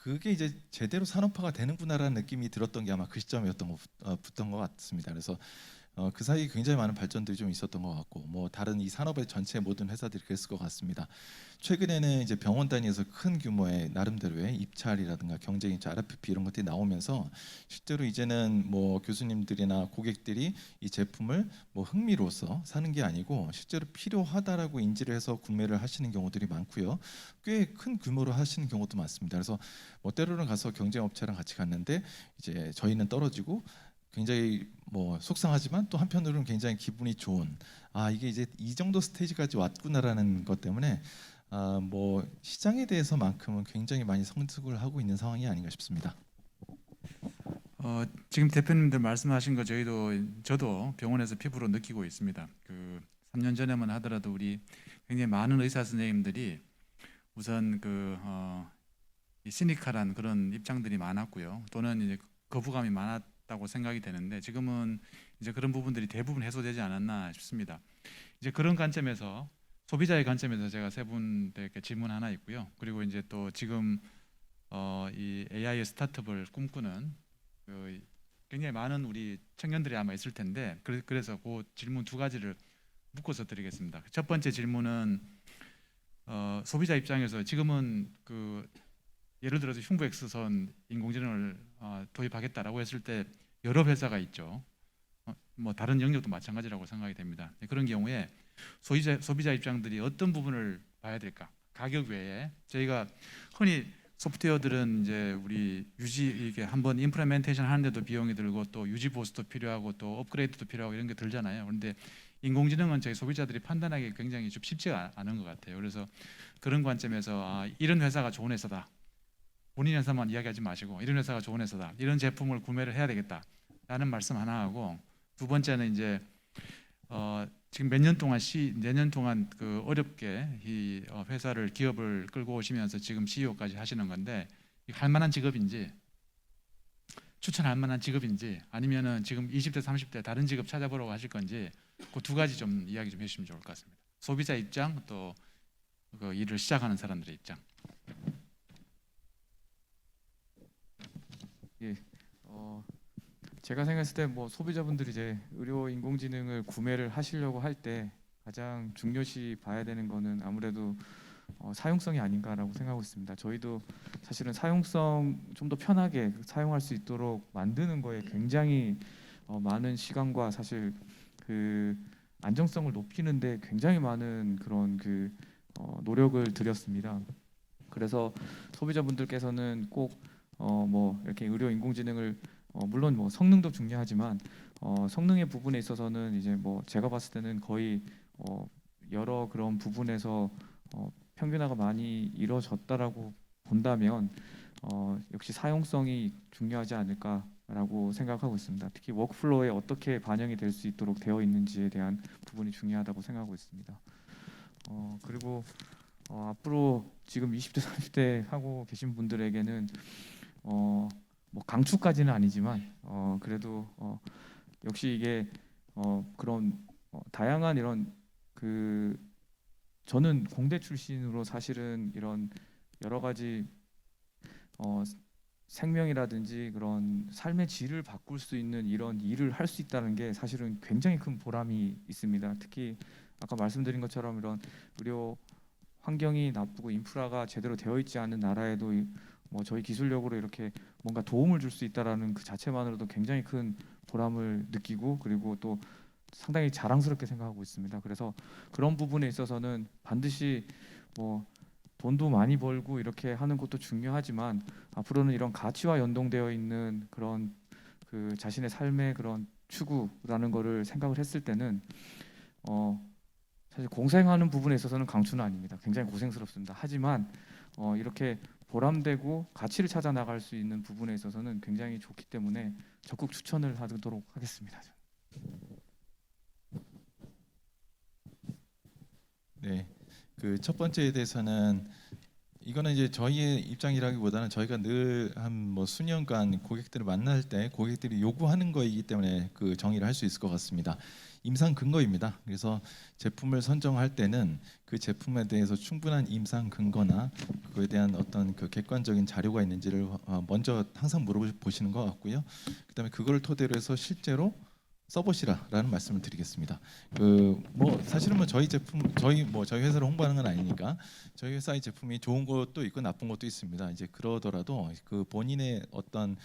Speaker 4: 그게 이제 제대로 산업화가 되는구나라는 느낌이 들었던 게 아마 그 시점이었던 것 같습니다. 그래서 그 사이에 굉장히 많은 발전들이 좀 있었던 것 같고 뭐 다른 이 산업의 전체 모든 회사들이 그랬을 것 같습니다. 최근에는 이제 병원 단위에서 큰 규모의 나름대로의 입찰이라든가 경쟁 입찰, RFP 이런 것들이 나오면서 실제로 이제는 뭐 교수님들이나 고객들이 이 제품을 뭐 흥미로서 사는 게 아니고 실제로 필요하다라고 인지를 해서 구매를 하시는 경우들이 많고요. 꽤 큰 규모로 하시는 경우도 많습니다. 그래서 뭐 때로는 가서 경쟁 업체랑 같이 갔는데 이제 저희는 떨어지고 굉장히 뭐 속상하지만 또 한편으로는 굉장히 기분이 좋은 이게 이제 이 정도 스테이지까지 왔구나라는 것 때문에 뭐 시장에 대해서만큼은 굉장히 많이 성숙을 하고 있는 상황이 아닌가 싶습니다.
Speaker 1: 지금 대표님들 말씀하신 거 저도 병원에서 피부로 느끼고 있습니다. 그 3년 전에만 하더라도 우리 굉장히 많은 의사 선생님들이 우선 이 시니컬한 그런 입장들이 많았고요. 또는 이제 거부감이 많았다고 생각이 되는데 지금은 이제 그런 부분들이 대부분 해소되지 않았나 싶습니다. 이제 그런 관점에서 소비자의 관점에서 제가 세 분께 질문 하나 있고요. 그리고 이제 또 지금 이 AI 스타트업을 꿈꾸는 굉장히 많은 우리 청년들이 아마 있을 텐데 그래서 그 질문 두 가지를 묶어서 드리겠습니다. 첫 번째 질문은 소비자 입장에서 지금은 예를 들어서 흉부 X선 인공지능을 도입하겠다라고 했을 때 여러 회사가 있죠. 뭐 다른 영역도 마찬가지라고 생각이 됩니다. 그런 경우에 소비자 입장들이 어떤 부분을 봐야 될까? 가격 외에 저희가 흔히 소프트웨어들은 이제 우리 이게 한번 임플레멘테이션 하는데도 비용이 들고 또 유지 보수도 필요하고 또 업그레이드도 필요하고 이런 게 들잖아요. 그런데 인공지능은 저희 소비자들이 판단하기 굉장히 좀 쉽지가 않은 것 같아요. 그래서 그런 관점에서 이런 회사가 좋은 회사다. 본인 회사만 이야기하지 마시고 이런 회사가 좋은 회사다. 이런 제품을 구매를 해야 되겠다라는 말씀 하나 하고 두 번째는 이제 지금 몇 년 동안 내년 동안 어렵게 이 회사를 기업을 끌고 오시면서 지금 CEO까지 하시는 건데 할 만한 직업인지 추천할 만한 직업인지 아니면은 지금 20대 30대 다른 직업 찾아보라고 하실 건지 그 두 가지 좀 이야기 좀 해주시면 좋을 것 같습니다. 소비자 입장 또 그 일을 시작하는 사람들의 입장.
Speaker 3: 예, 제가 생각했을 때 뭐 소비자분들이 이제 의료 인공지능을 구매를 하시려고 할 때 가장 중요시 봐야 되는 거는 아무래도 사용성이 아닌가라고 생각하고 있습니다. 저희도 사실은 사용성 좀 더 편하게 사용할 수 있도록 만드는 거에 굉장히 많은 시간과 사실 그 안정성을 높이는데 굉장히 많은 그런 노력을 들였습니다. 그래서 소비자분들께서는 꼭 뭐 이렇게 의료 인공지능을 물론 뭐 성능도 중요하지만 성능의 부분에 있어서는 이제 뭐 제가 봤을 때는 거의 여러 그런 부분에서 평균화가 많이 이루어졌다라고 본다면 역시 사용성이 중요하지 않을까라고 생각하고 있습니다. 특히 워크플로우에 어떻게 반영이 될 수 있도록 되어 있는지에 대한 부분이 중요하다고 생각하고 있습니다. 그리고 앞으로 지금 20대 30대 하고 계신 분들에게는 뭐 강추까지는 아니지만 그래도 역시 이게 그런 다양한 이런 저는 공대 출신으로 사실은 이런 여러 가지 생명이라든지 그런 삶의 질을 바꿀 수 있는 이런 일을 할 수 있다는 게 사실은 굉장히 큰 보람이 있습니다. 특히 아까 말씀드린 것처럼 이런 의료 환경이 나쁘고 인프라가 제대로 되어 있지 않은 나라에도 뭐 저희 기술력으로 이렇게 뭔가 도움을 줄 수 있다라는 그 자체만으로도 굉장히 큰 보람을 느끼고 그리고 또 상당히 자랑스럽게 생각하고 있습니다. 그래서 그런 부분에 있어서는 반드시 뭐 돈도 많이 벌고 이렇게 하는 것도 중요하지만 앞으로는 이런 가치와 연동되어 있는 그런 자신의 삶의 그런 추구라는 거를 생각을 했을 때는 사실 공생하는 부분에 있어서는 강추는 아닙니다. 굉장히 고생스럽습니다. 하지만 이렇게 보람되고 가치를 찾아 나갈 수 있는 부분에 있어서는 굉장히 좋기 때문에 적극 추천을 하도록 하겠습니다.
Speaker 4: 네, 그 첫 번째에 대해서는 이거는 이제 저희의 입장이라기보다는 저희가 늘 한 뭐 수년간 고객들을 만날 때 고객들이 요구하는 거이기 때문에 그 정의를 할 수 있을 것 같습니다. 임상 근거입니다. 그래서 제품을 선정할 때는 그 제품에 대해서 충분한 임상 근거나 그거에 대한 어떤 그 객관적인 자료가 있는지를 먼저 항상 물어보시는 것 같고요. 그다음에 그걸 토대로 해서 실제로 써보시라라는 말씀을 드리겠습니다. 그 뭐 사실은 뭐 저희 제품 저희 회사를 홍보하는 건 아니니까 저희 회사의 제품이 좋은 것도 있고 나쁜 것도 있습니다. 이제 그러더라도 그 본인의 어떤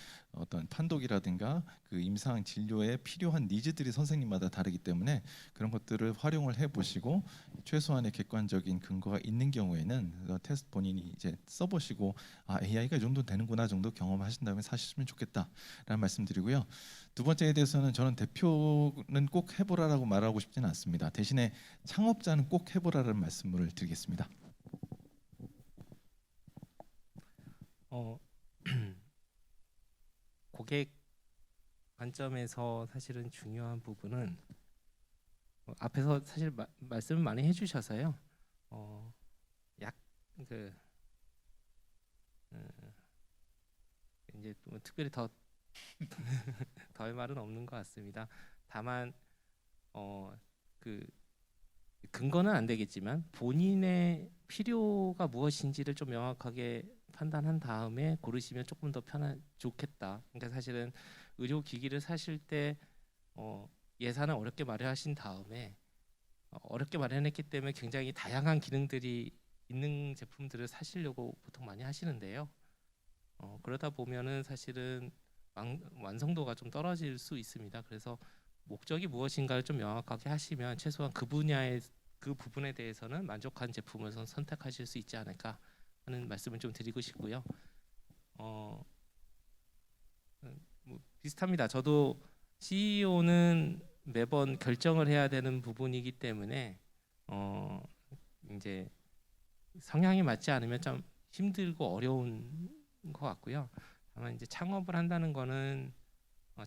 Speaker 4: 판독이라든가 그 임상 진료에 필요한 니즈들이 선생님마다 다르기 때문에 그런 것들을 활용을 해 보시고 최소한의 객관적인 근거가 있는 경우에는 테스트 본인이 이제 써보시고 아 AI가 이 정도 되는구나 정도 경험하신 다음에 사시면 좋겠다라는 말씀드리고요. 두 번째에 대해서는 저는 대표는 꼭 해보라라고 말하고 싶지는 않습니다. 대신에 창업자는 꼭 해보라라는 말씀을 드리겠습니다.
Speaker 2: 어, 고객 관점에서 사실은 중요한 부분은 앞에서 사실 말씀을 많이 해주셔서요. 약그 이제 뭐 특별히 더 할 말은 없는 것 같습니다. 다만 그 근거는 안 되겠지만 본인의 필요가 무엇인지를 좀 명확하게 판단한 다음에 고르시면 조금 더 좋겠다. 그러니까 사실은 의료 기기를 사실 때 예산을 어렵게 마련하신 다음에 어렵게 마련했기 때문에 굉장히 다양한 기능들이 있는 제품들을 사시려고 보통 많이 하시는데요. 그러다 보면은 사실은 완성도가 좀 떨어질 수 있습니다. 그래서 목적이 무엇인가를 좀 명확하게 하시면 최소한 그 분야의 그 부분에 대해서는 만족한 제품을 선택하실 수 있지 않을까 하는 말씀을 좀 드리고 싶고요. 뭐 비슷합니다. 저도 CEO는 매번 결정을 해야 되는 부분이기 때문에 이제 성향이 맞지 않으면 좀 힘들고 어려운 것 같고요. 다만 이제 창업을 한다는 거는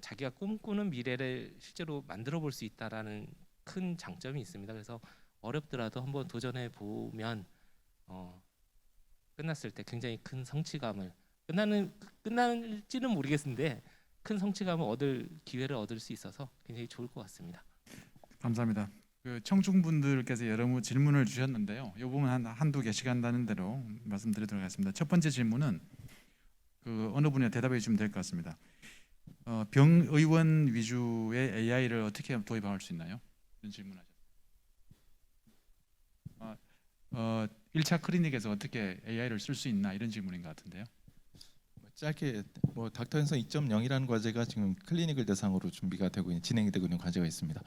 Speaker 2: 자기가 꿈꾸는 미래를 실제로 만들어 볼 수 있다라는 큰 장점이 있습니다. 그래서 어렵더라도 한번 도전해 보면 끝났을 때 굉장히 큰 성취감을 끝날지는 모르겠는데 큰 성취감을 얻을 기회를 얻을 수 있어서 굉장히 좋을 것 같습니다.
Speaker 1: 감사합니다. 그 청중분들께서 여러 질문을 주셨는데요. 이 부분 한두 개 시간 나는 대로 말씀드리도록 하겠습니다. 첫 번째 질문은 그 어느 분이 대답해 주시면 될 것 같습니다. 병의원 위주의 AI를 어떻게 도입할 수 있나요? 이런 질문하셨습니다. 1차 클리닉에서 어떻게 AI를 쓸 수 있나 이런 질문인 것 같은데요.
Speaker 4: 짧게 뭐 닥터 행성 2.0이라는 과제가 지금 클리닉을 대상으로 준비가 되고 진행이 되고 있는 과제가 있습니다.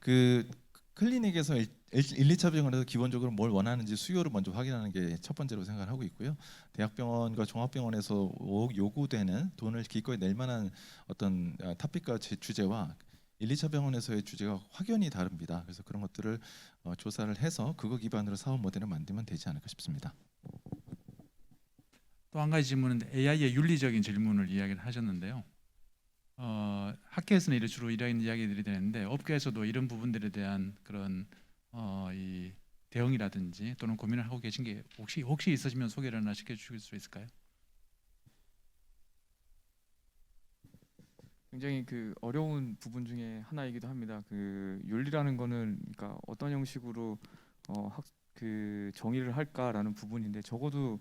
Speaker 4: 그 클리닉에서 1, 2차 병원에서 기본적으로 뭘 원하는지 수요를 먼저 확인하는 게 첫 번째로 생각을 하고 있고요. 대학병원과 종합병원에서 요구되는 돈을 기꺼이 낼 만한 어떤 토픽과 주제와 1, 2차 병원에서의 주제가 확연히 다릅니다. 그래서 그런 것들을 조사를 해서 그거 기반으로 사업 모델을 만들면 되지 않을까 싶습니다.
Speaker 1: 또 한 가지 질문은 AI의 윤리적인 질문을 이야기를 하셨는데요. 학계에서는 주로 이런 이야기들이 되는데 업계에서도 이런 부분들에 대한 그런 이 대응이라든지 또는 고민을 하고 계신 게 혹시 있으시면 소개를 하나 시켜주실 수 있을까요?
Speaker 3: 굉장히 그 어려운 부분 중에 하나이기도 합니다. 그 윤리라는 거는 그러니까 어떤 형식으로 그 정의를 할까라는 부분인데 적어도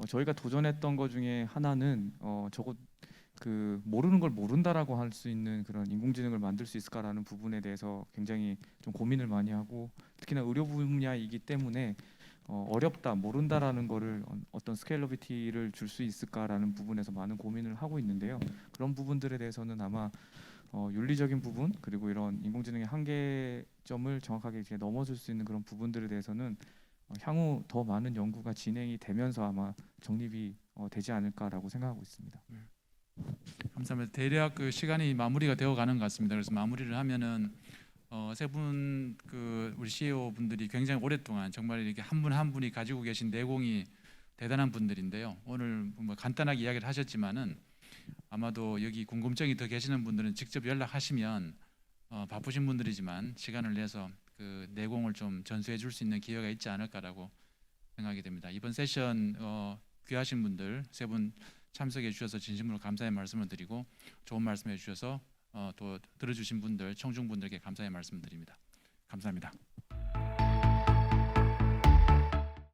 Speaker 3: 저희가 도전했던 것 중에 하나는 적어도 그 모르는 걸 모른다라고 할 수 있는 그런 인공지능을 만들 수 있을까라는 부분에 대해서 굉장히 좀 고민을 많이 하고 특히나 의료 분야이기 때문에 어렵다 모른다라는 거를 어떤 스케일러비티를 줄 수 있을까라는 부분에서 많은 고민을 하고 있는데요. 그런 부분들에 대해서는 아마 윤리적인 부분 그리고 이런 인공지능의 한계점을 정확하게 이렇게 넘어설 수 있는 그런 부분들에 대해서는 향후 더 많은 연구가 진행이 되면서 아마 정립이 되지 않을까라고 생각하고 있습니다.
Speaker 1: 감사합니다. 대략 그 시간이 마무리가 되어 가는 것 같습니다. 그래서 마무리를 하면은 세 분 그 우리 CEO 분들이 굉장히 오랫동안 정말 이렇게 한 분 한 분이 가지고 계신 내공이 대단한 분들인데요. 오늘 뭐 간단하게 이야기를 하셨지만은 아마도 여기 궁금증이 더 계시는 분들은 직접 연락하시면 바쁘신 분들이지만 시간을 내서 그 내공을 좀 전수해 줄 수 있는 기회가 있지 않을까라고 생각이 됩니다. 이번 세션 귀하신 분들 세 분 참석해 주셔서 진심으로 감사의 말씀을 드리고 좋은 말씀해 주셔서 또 들어주신 분들 청중분들께 감사의 말씀을 드립니다. 감사합니다.